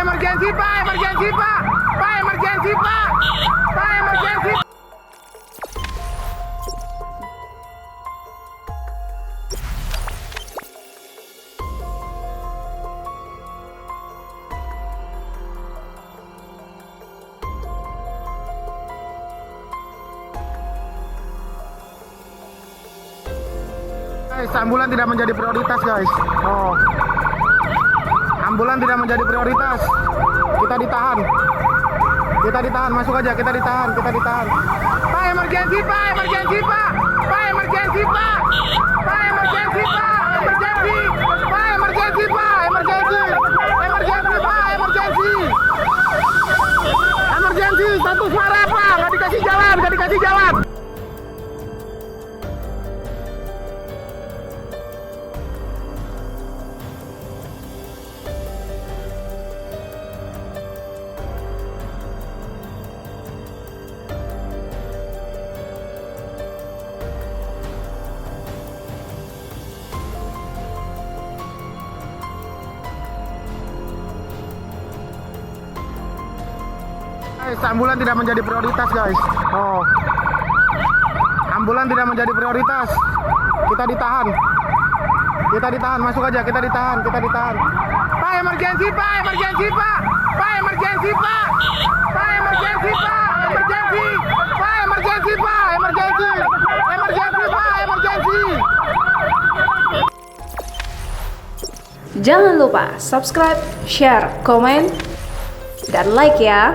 emergensi Pak, emergensi Pak, Pak emergensi Pak, Pak emergensi. Guys, ambulan tidak menjadi prioritas guys. Oh, ambulan tidak menjadi prioritas. Kita ditahan. Kita ditahan, masuk aja. Kita ditahan, kita ditahan. Pak emergensi Pak, emergensi Pak, Pak emergensi Pak, Pak emergensi Pak, emergensi, Pak emergensi Pak, emergensi, emergensi Pak, emergensi, emergensi. Status marah Pak, nggak dikasih jalan, nggak dikasih jalan. Guys, ambulan tidak menjadi prioritas guys. Oh, ambulan tidak menjadi prioritas. Kita ditahan. Kita ditahan, masuk aja. Kita ditahan, kita ditahan. Pak emergensi Pak, emergensi Pak, Pak emergensi Pak, Pak emergensi Pak, emergensi, Pak emergensi Pak, emergensi, emergensi Pak, emergensi. Jangan lupa subscribe, share, komen, dan like ya.